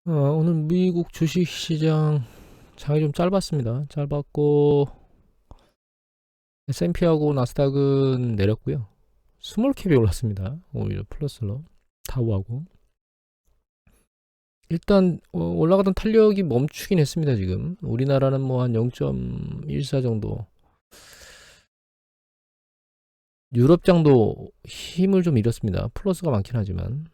오늘 미국 주식시장 장이 좀 짧았습니다. 짧았고 S&P하고 나스닥은 내렸고요. 스몰캡이 올랐습니다. 오히려 플러스로 다우하고 일단 올라가던 탄력이 멈추긴 했습니다. 지금 우리나라는 뭐 한 0.14 정도, 유럽장도 힘을 좀 잃었습니다. 플러스가 많긴 하지만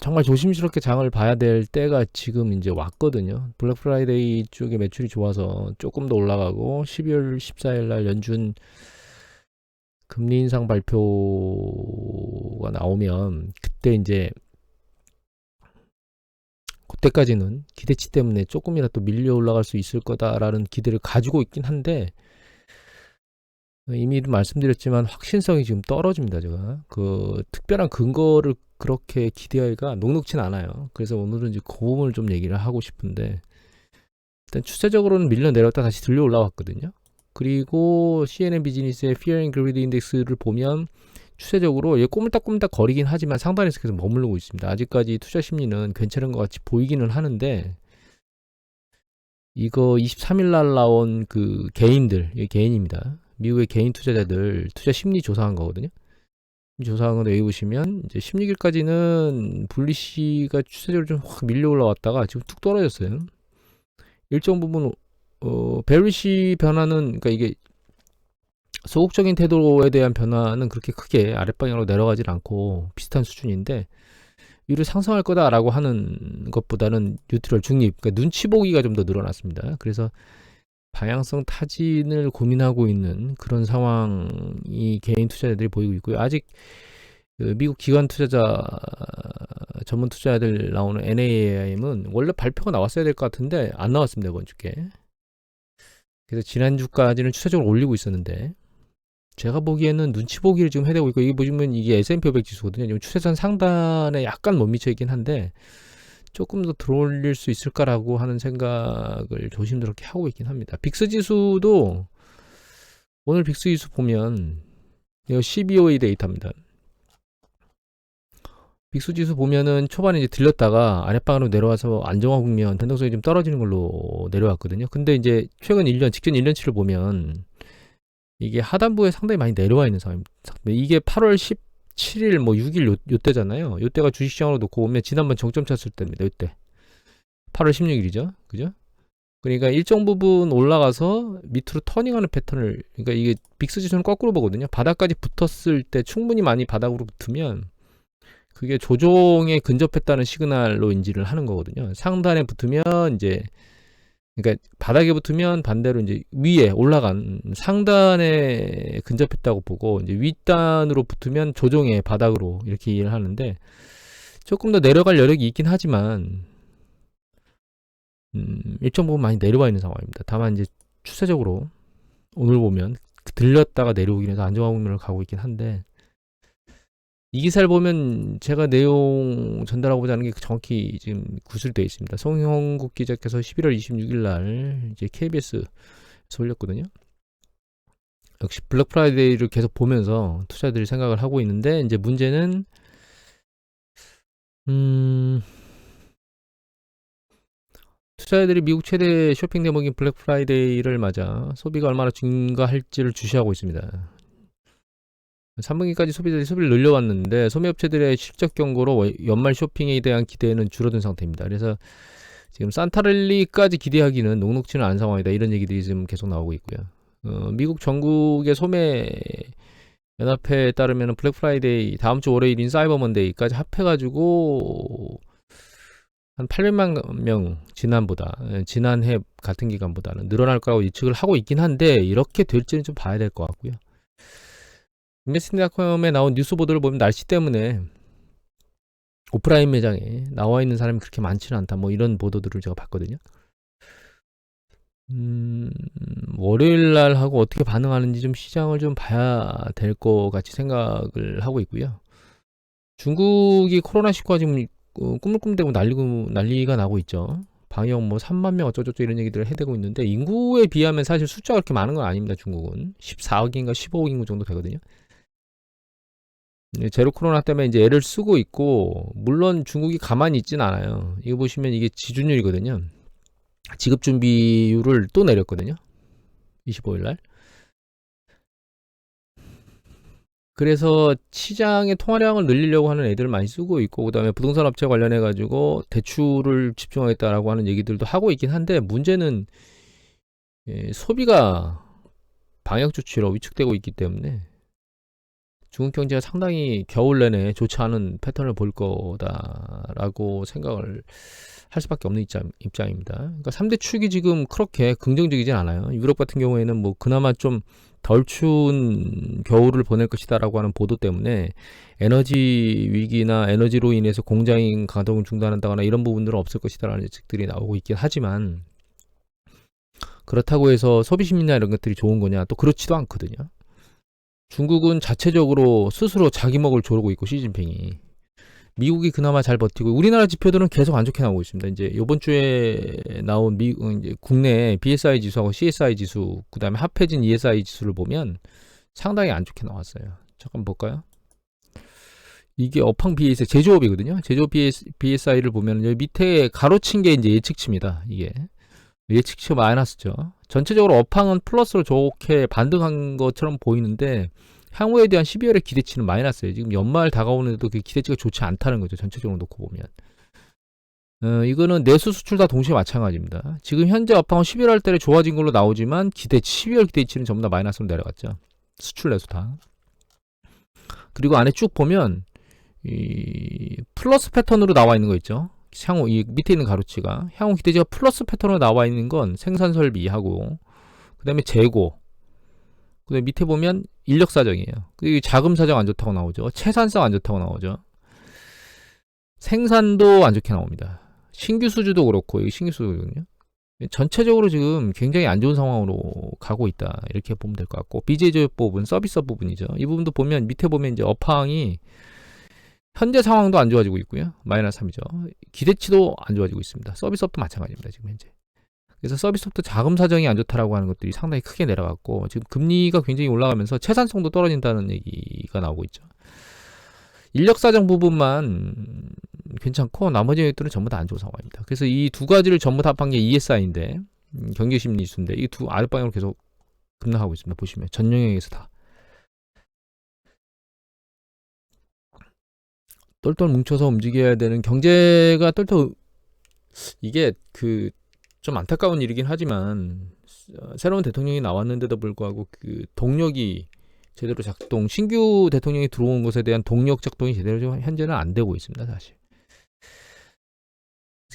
정말 조심스럽게 장을 봐야 될 때가 지금 이제 왔거든요. 블랙 프라이데이 쪽에 매출이 좋아서 조금 더 올라가고 12월 14일 날 연준 금리 인상 발표가 나오면 그때 이제 그때까지는 기대치 때문에 조금이라도 밀려 올라갈 수 있을 거다라는 기대를 가지고 있긴 한데, 이미 말씀드렸지만 확신성이 지금 떨어집니다. 제가 그 특별한 근거를 그렇게 기대하기가 녹록진 않아요. 그래서 오늘은 이제 그 부분을 좀 얘기를 하고 싶은데, 일단 추세적으로는 밀려 내렸다 다시 들려 올라왔거든요. 그리고 CNN 비즈니스의 Fear and Greed 인덱스를 보면 추세적으로 얘 꼬물딱꼬물딱 거리긴 하지만 상단에서 계속 머무르고 있습니다. 아직까지 투자 심리는 괜찮은 것 같이 보이기는 하는데, 이거 23일 날 나온 그 개인들, 이게 개인입니다. 미국의 개인 투자자들 투자 심리 조사한 거거든요. 조사한 건데 여기 보시면 이제 16일까지는 분리시가 추세적으로 좀 확 밀려 올라왔다가 지금 툭 떨어졌어요. 일정 부분 베리시 변화는, 그러니까 이게 소극적인 태도에 대한 변화는 그렇게 크게 아랫방향으로 내려가질 않고 비슷한 수준인데, 위로 상승할 거다라고 하는 것보다는 뉴트럴 중립, 그러니까 눈치 보기가 좀 더 늘어났습니다. 그래서 방향성 타진을 고민하고 있는 그런 상황이 개인 투자자들이 보이고 있고요. 아직 그 미국 기관 투자자 전문 투자자들 나오는 NAIM은 원래 발표가 나왔어야 될 것 같은데 안 나왔습니다. 이번 주께. 그래서 지난주까지는 추세적으로 올리고 있었는데, 제가 보기에는 눈치 보기를 지금 해대고 있고, 이게 보시면 이게 S&P 500 지수거든요. 지금 추세선 상단에 약간 못 미쳐 있긴 한데 조금 더 들어올릴 수 있을까라고 하는 생각을 조심스럽게 하고 있긴 합니다. 빅스 지수도 오늘 빅스 지수 보면 이거 CBOE 데이터입니다. 빅스 지수 보면은 초반에 이제 들렸다가 아랫방으로 내려와서 안정화 국면, 변동성이 좀 떨어지는 걸로 내려왔거든요. 근데 이제 최근 1년, 직전 1년치를 보면 이게 하단부에 상당히 많이 내려와 있는 상황입니다. 이게 8월 17일 뭐 6일 요때잖아요. 요때가 주식시장으로 놓고 보면 지난번 정점 쳤을 때입니다. 요때 8월 16일이죠. 그죠? 그러니까 일정 부분 올라가서 밑으로 터닝하는 패턴을, 그러니까 이게 빅스 지수는 거꾸로 보거든요. 바닥까지 붙었을 때 충분히 많이 바닥으로 붙으면 그게 조정에 근접했다는 시그널로 인지를 하는 거거든요. 상단에 붙으면 이제, 그러니까 바닥에 붙으면 반대로 이제 위에 올라간 상단에 근접했다고 보고, 이제 윗단으로 붙으면 조정의 바닥으로 이렇게 이해를 하는데, 조금 더 내려갈 여력이 있긴 하지만 일정 부분 많이 내려와 있는 상황입니다. 다만 이제 추세적으로 오늘 보면 들렸다가 내려오긴 해서 안정화 국면을 가고 있긴 한데, 이 기사를 보면 제가 내용 전달하고자 하는 게 정확히 지금 구술되어 있습니다. 송형국 기자께서 11월 26일 날 이제 KBS에서 올렸거든요. 역시 블랙 프라이데이를 계속 보면서 투자들이 생각을 하고 있는데, 이제 문제는 투자자들이 미국 최대 쇼핑 대목인 블랙 프라이데이를 맞아 소비가 얼마나 증가할지를 주시하고 있습니다. 3분기까지 소비자들이 소비를 늘려왔는데 소매업체들의 실적 경고로 연말 쇼핑에 대한 기대는 줄어든 상태입니다. 그래서 지금 산타랠리까지 기대하기는 녹록지는 않은 상황이다, 이런 얘기들이 지금 계속 나오고 있고요. 미국 전국의 소매 연합회에 따르면 블랙 프라이데이 다음 주 월요일인 사이버 먼데이까지 합해가지고 한 800만 명 지난보다, 지난해 같은 기간보다는 늘어날 거라고 예측을 하고 있긴 한데, 이렇게 될지는 좀 봐야 될 것 같고요. 인베스팅닷컴에 나온 뉴스 보도를 보면 날씨 때문에 오프라인 매장에 나와 있는 사람이 그렇게 많지는 않다, 뭐 이런 보도들을 제가 봤거든요. 월요일 날 하고 어떻게 반응하는지 좀 시장을 좀 봐야 될 것 같이 생각을 하고 있고요. 중국이 코로나19가 지금 꾸물꾸물대고 난리가 나고 있죠. 방역 뭐 3만 명 어쩌고저쩌고 이런 얘기들을 해대고 있는데, 인구에 비하면 사실 숫자가 그렇게 많은 건 아닙니다. 중국은 14억인가 15억 인구 정도 되거든요. 제로 코로나 때문에 이제 애를 쓰고 있고, 물론 중국이 가만히 있진 않아요. 이거 보시면 이게 지준율이거든요. 지급 준비율을 또 내렸거든요. 25일 날. 그래서 시장의 통화량을 늘리려고 하는 애들을 많이 쓰고 있고, 그다음에 부동산 업체 관련해 가지고 대출을 집중하겠다라고 하는 얘기들도 하고 있긴 한데, 문제는 소비가 방역 조치로 위축되고 있기 때문에 중국 경제가 상당히 겨울 내내 좋지 않은 패턴을 볼 거다라고 생각을 할 수밖에 없는 입장입니다. 그러니까 3대 축이 지금 그렇게 긍정적이진 않아요. 유럽 같은 경우에는 뭐 그나마 좀 덜 추운 겨울을 보낼 것이다라고 하는 보도 때문에 에너지 위기나 에너지로 인해서 공장 가동을 중단한다거나 이런 부분들은 없을 것이다라는 예측들이 나오고 있긴 하지만, 그렇다고 해서 소비 심리나 이런 것들이 좋은 거냐? 또 그렇지도 않거든요. 중국은 자체적으로 스스로 자기 먹을 조르고 있고, 시진핑이. 미국이 그나마 잘 버티고, 우리나라 지표들은 계속 안 좋게 나오고 있습니다. 이제 이번 주에 나온 이제 국내 BSI 지수하고 CSI 지수, 그다음에 합해진 ESI 지수를 보면 상당히 안 좋게 나왔어요. 잠깐 볼까요? 이게 업황 BSI 제조업이거든요. 제조업 BSI를 보면 여기 밑에 가로친 게 이제 예측치입니다. 이게 예측치가 마이너스죠. 전체적으로 업황은 플러스로 좋게 반등한 것처럼 보이는데, 향후에 대한 12월의 기대치는 마이너스예요. 지금 연말 다가오는데도 그 기대치가 좋지 않다는 거죠. 전체적으로 놓고 보면. 이거는 내수 수출 다 동시에 마찬가지입니다. 지금 현재 업황은 11월 달에 좋아진 걸로 나오지만 12월 기대치는 전부 다 마이너스로 내려갔죠. 수출 내수 다. 그리고 안에 쭉 보면 이 플러스 패턴으로 나와 있는 거 있죠. 향후 이 밑에 있는 가로치가 향후 기대치가 플러스 패턴으로 나와 있는 건 생산 설비하고, 그다음에 재고, 그다음에 밑에 보면 인력 사정이에요. 그리고 자금 사정 안 좋다고 나오죠. 채산성 안 좋다고 나오죠. 생산도 안 좋게 나옵니다. 신규 수주도 그렇고, 이게 신규 수주거든요. 전체적으로 지금 굉장히 안 좋은 상황으로 가고 있다, 이렇게 보면 될 것 같고, BJ조업 부분, 서비스 부분이죠. 이 부분도 보면 밑에 보면 이제 업황이 현재 상황도 안 좋아지고 있고요. 마이너스 3이죠. 기대치도 안 좋아지고 있습니다. 서비스업도 마찬가지입니다. 지금 현재. 그래서 서비스업도 자금 사정이 안 좋다라고 하는 것들이 상당히 크게 내려갔고, 지금 금리가 굉장히 올라가면서 채산성도 떨어진다는 얘기가 나오고 있죠. 인력 사정 부분만 괜찮고 나머지 것들은 전부 다 안 좋은 상황입니다. 그래서 이 두 가지를 전부 다 합한 게 ESI인데, 경기심리 지수인데, 이 두 아랫방향으로 계속 급락하고 있습니다. 보시면 전 영역에서 다 똘똘 뭉쳐서 움직여야 되는 경제가 똘똘, 이게 그 좀 안타까운 일이긴 하지만, 새로운 대통령이 나왔는데도 불구하고 그 동력이 제대로 작동, 신규 대통령이 들어온 것에 대한 동력 작동이 제대로 현재는 안 되고 있습니다. 사실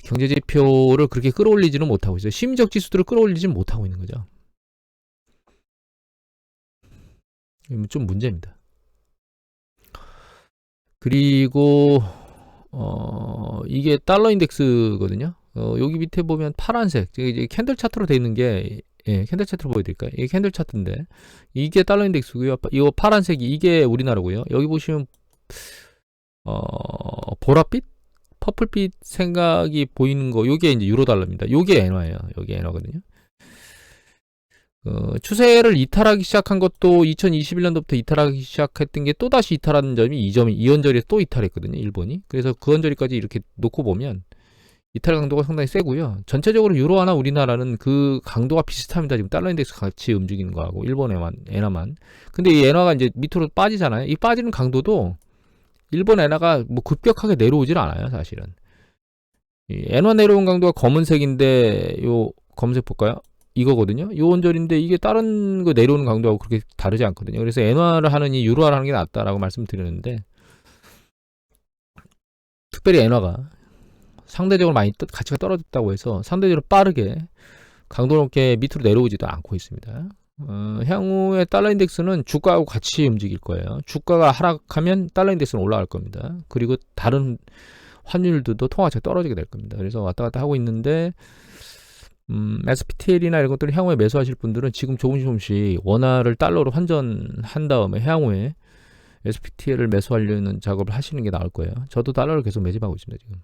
경제 지표를 그렇게 끌어올리지는 못하고 있어요. 심리적 지수들을 끌어올리지는 못하고 있는 거죠. 좀 문제입니다. 그리고 이게 달러 인덱스거든요. 여기 밑에 보면 파란색, 이제 캔들 차트로 되어 있는 게, 캔들 차트로 보여드릴까요? 이게 캔들 차트인데, 이게 달러 인덱스고요. 이거 파란색이 이게 우리나라고요. 여기 보시면 보랏빛, 퍼플빛 생각이 보이는 거, 요게 이제 유로 달러입니다. 요게 엔화예요. 여기 엔화거든요. 추세를 이탈하기 시작한 것도 2021년도부터 이탈하기 시작했던 게 또다시 이탈하는 점이 이연절에 또 이탈했거든요. 일본이. 그래서 그 언저리까지 이렇게 놓고 보면 이탈 강도가 상당히 세고요. 전체적으로 유로화나 우리나라는 그 강도가 비슷합니다. 지금 달러 인덱스 같이 움직이는 거하고 일본 엔화만. 근데 이 엔화가 이제 밑으로 빠지잖아요. 이 빠지는 강도도 일본 엔화가 뭐 급격하게 내려오질 않아요. 사실은. 이 엔화 내려온 강도가 검은색인데, 요 검은색 볼까요? 이거거든요. 요 언저리인데 이게 다른 거 내려오는 강도하고 그렇게 다르지 않거든요. 그래서 엔화를 하느니 유로화를 하는 게 낫다라고 말씀드리는데, 특별히 엔화가 상대적으로 많이 가치가 떨어졌다고 해서 상대적으로 빠르게 강도 높게 밑으로 내려오지도 않고 있습니다. 향후에 달러 인덱스는 주가하고 같이 움직일 거예요. 주가가 하락하면 달러 인덱스는 올라갈 겁니다. 그리고 다른 환율들도 통화가치가 떨어지게 될 겁니다. 그래서 왔다 갔다 하고 있는데, SPTL이나 이런 것들을 향후에 매수하실 분들은 지금 조금씩 원화를 달러로 환전한 다음에 향후에 SPTL을 매수하려는 작업을 하시는 게 나을 거예요. 저도 달러를 계속 매집하고 있습니다, 지금.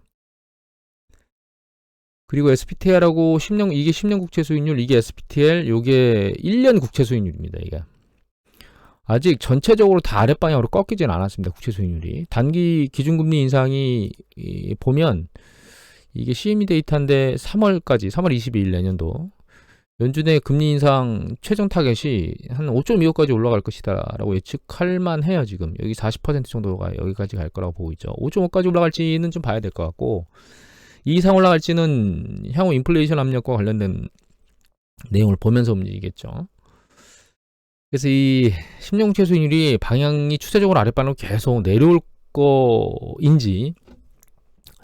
그리고 SPTL하고 10년, 이게 10년 국채 수익률, 이게 SPTL, 요게 1년 국채 수익률입니다, 이게. 아직 전체적으로 다 아랫방향으로 꺾이진 않았습니다. 국채 수익률이. 단기 기준금리 인상이 보면 이게 CME 데이터인데 3월까지 3월 22일 내년도 연준의 금리 인상 최종 타겟이 한 5.25까지 올라갈 것이다 라고 예측할 만해요. 지금 여기 40% 정도가 여기까지 갈 거라고 보고 있죠. 5.5까지 올라갈지는 좀 봐야 될 것 같고, 이 이상 올라갈지는 향후 인플레이션 압력과 관련된 내용을 보면서 움직이겠죠. 그래서 이 10년 국채 수익률이 방향이 추세적으로 아랫방으로 계속 내려올 거인지,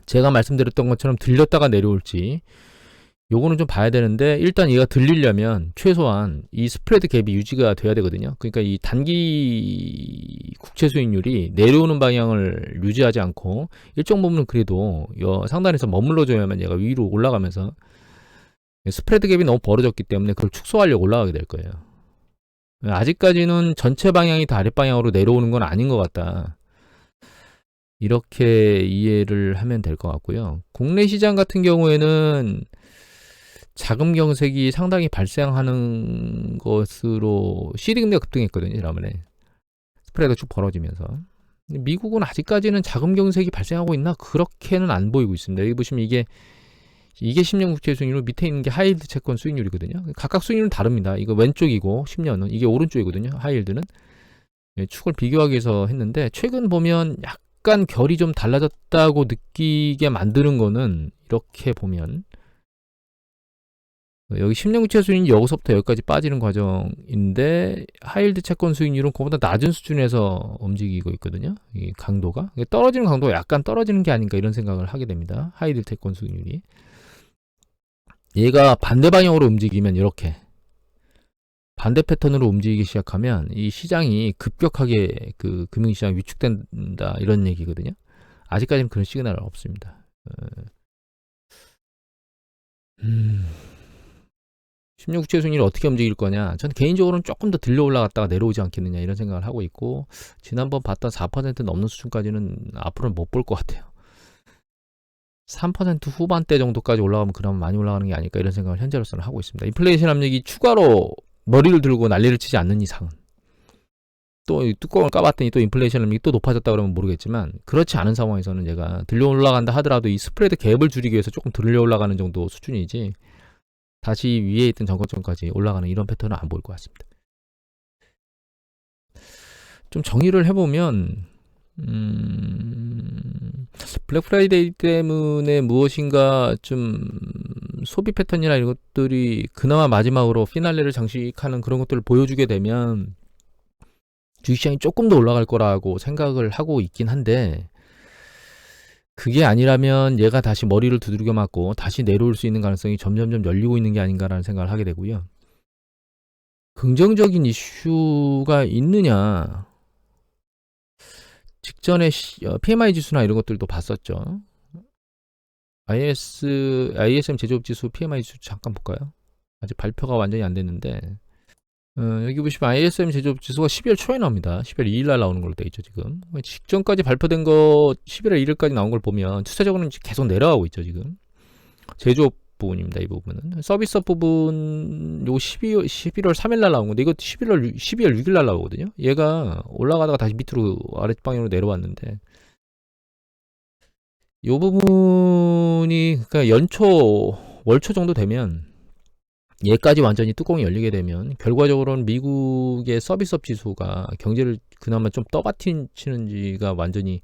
제가 말씀드렸던 것처럼 들렸다가 내려올지, 요거는 좀 봐야 되는데, 일단 얘가 들리려면 최소한 이 스프레드 갭이 유지가 돼야 되거든요. 그러니까 이 단기 국채 수익률이 내려오는 방향을 유지하지 않고 일정 부분은 그래도 상단에서 머물러줘야만 얘가 위로 올라가면서, 스프레드 갭이 너무 벌어졌기 때문에 그걸 축소하려고 올라가게 될 거예요. 아직까지는 전체 방향이 다 아랫방향으로 내려오는 건 아닌 것 같다, 이렇게 이해를 하면 될 것 같고요. 국내 시장 같은 경우에는 자금 경색이 상당히 발생하는 것으로 CD 금리가 급등했거든요. 지난번에 스프레드가 쭉 벌어지면서. 미국은 아직까지는 자금 경색이 발생하고 있나? 그렇게는 안 보이고 있습니다. 여기 보시면 이게 10년 국채 수익률, 밑에 있는 게 하이힐드 채권 수익률이거든요. 각각 수익률은 다릅니다. 이거 왼쪽이고 10년은 이게 오른쪽이거든요. 하이힐드는. 축을 비교하기 위해서 했는데, 최근 보면 약간 결이 좀 달라졌다고 느끼게 만드는 거는, 이렇게 보면 여기 10년 국채 수익률이 여기서부터 여기까지 빠지는 과정인데, 하이힐드 채권 수익률은 그보다 낮은 수준에서 움직이고 있거든요. 이 강도가 떨어지는 강도가 약간 떨어지는 게 아닌가, 이런 생각을 하게 됩니다. 하이힐드 채권 수익률이 얘가 반대 방향으로 움직이면, 이렇게 반대 패턴으로 움직이기 시작하면 이 시장이 급격하게 그 금융시장이 위축된다, 이런 얘기거든요. 아직까지는 그런 시그널은 없습니다. 10년 국채 수익률이 어떻게 움직일 거냐, 저는 개인적으로는 조금 더 들려 올라갔다가 내려오지 않겠느냐, 이런 생각을 하고 있고, 지난번 봤던 4% 넘는 수준까지는 앞으로는 못 볼 것 같아요. 3% 후반대 정도까지 올라가면 그나마 많이 올라가는 게 아닐까, 이런 생각을 현재로서는 하고 있습니다. 인플레이션 압력이 추가로 머리를 들고 난리를 치지 않는 이상은, 또 뚜껑을 까봤더니 또 인플레이션 압력이 또 높아졌다 그러면 모르겠지만, 그렇지 않은 상황에서는 얘가 들려 올라간다 하더라도 이 스프레드 갭을 줄이기 위해서 조금 들려 올라가는 정도 수준이지, 다시 위에 있던 전고점까지 올라가는 이런 패턴은 안 보일 것 같습니다. 좀 정리를 해보면, 블랙 프라이데이 때문에 무엇인가 좀 소비 패턴이나 이런 것들이 그나마 마지막으로 피날레를 장식하는 그런 것들을 보여주게 되면 주식시장이 조금 더 올라갈 거라고 생각을 하고 있긴 한데, 그게 아니라면 얘가 다시 머리를 두들겨 맞고 다시 내려올 수 있는 가능성이 점점점 열리고 있는 게 아닌가라는 생각을 하게 되고요. 긍정적인 이슈가 있느냐, 직전에 PMI 지수나 이런 것들도 봤었죠. ISM 제조업 지수 PMI 지수 잠깐 볼까요? 아직 발표가 완전히 안 됐는데, 여기 보시면 ISM 제조업 지수가 12월 초에 나옵니다. 12월 2일 날 나오는 걸로 돼 있죠, 지금. 직전까지 발표된 거 11월 1일까지 나온 걸 보면 추세적으로는 계속 내려가고 있죠, 지금. 제조업 부분입니다, 이 부분은. 서비스업 부분, 요거 11월 3일 날 나온 건데, 이거 12월 6일 날 나오거든요. 얘가 올라가다가 다시 밑으로 아랫방향으로 내려왔는데, 요 부분이, 그러니까 월초 정도 되면, 얘까지 완전히 뚜껑이 열리게 되면 결과적으로는 미국의 서비스업 지수가 경제를 그나마 좀 떠받치는지가 완전히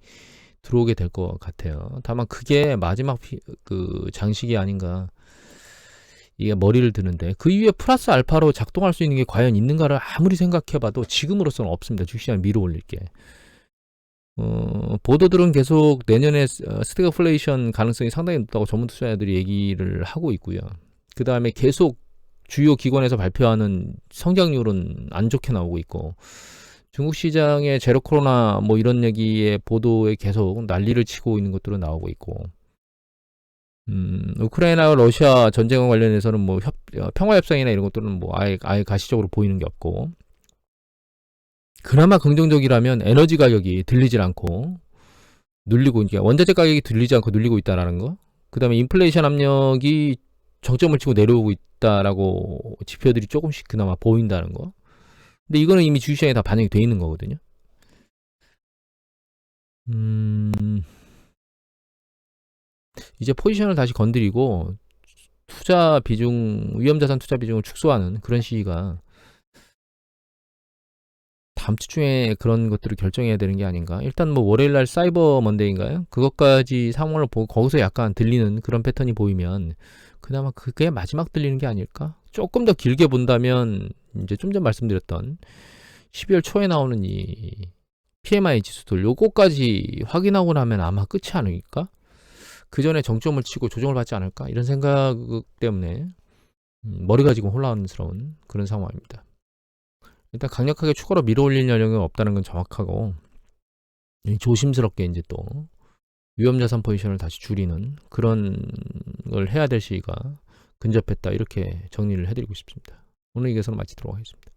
들어오게 될 것 같아요. 다만 그게 마지막 그 장식이 아닌가, 이게 머리를 드는데, 그 이후에 플러스 알파로 작동할 수 있는 게 과연 있는가를 아무리 생각해봐도 지금으로서는 없습니다. 주식시장 밀어 올릴 게. 보도들은 계속 내년에 스태그플레이션 가능성이 상당히 높다고 전문 투자자들이 얘기를 하고 있고요. 그 다음에 계속 주요 기관에서 발표하는 성장률은 안 좋게 나오고 있고, 중국 시장의 제로 코로나 뭐 이런 얘기에 보도에 계속 난리를 치고 있는 것들은 나오고 있고, 우크라이나와 러시아 전쟁과 관련해서는 뭐 평화협상이나 이런 것들은 뭐 아예 가시적으로 보이는 게 없고, 그나마 긍정적이라면 에너지 가격이 들리질 않고 눌리고, 그러니까 원자재 가격이 들리지 않고 눌리고 있다라는 거, 그 다음에 인플레이션 압력이 정점을 치고 내려오고 있다라고 지표들이 조금씩 그나마 보인다는 거, 근데 이거는 이미 주식시장에 다 반영이 돼 있는 거거든요. 이제 포지션을 다시 건드리고 투자 비중, 위험자산 투자 비중을 축소하는 그런 시기가 다음 주 중에 그런 것들을 결정해야 되는 게 아닌가. 일단 뭐 월요일 날 사이버 먼데이인가요? 그것까지 상황을 보고 거기서 약간 들리는 그런 패턴이 보이면 그나마 그게 마지막 들리는 게 아닐까? 조금 더 길게 본다면 이제 좀 전 말씀드렸던 12월 초에 나오는 이 PMI 지수들 요거까지 확인하고 나면 아마 끝이 아닐까? 그 전에 정점을 치고 조정을 받지 않을까? 이런 생각 때문에 머리가 지금 혼란스러운 그런 상황입니다. 일단 강력하게 추가로 밀어올릴 여력은 없다는 건 정확하고 조심스럽게 이제 또 위험자산 포지션을 다시 줄이는 그런 걸 해야 될 시기가 근접했다 이렇게 정리를 해드리고 싶습니다. 오늘 이것으로 마치도록 하겠습니다.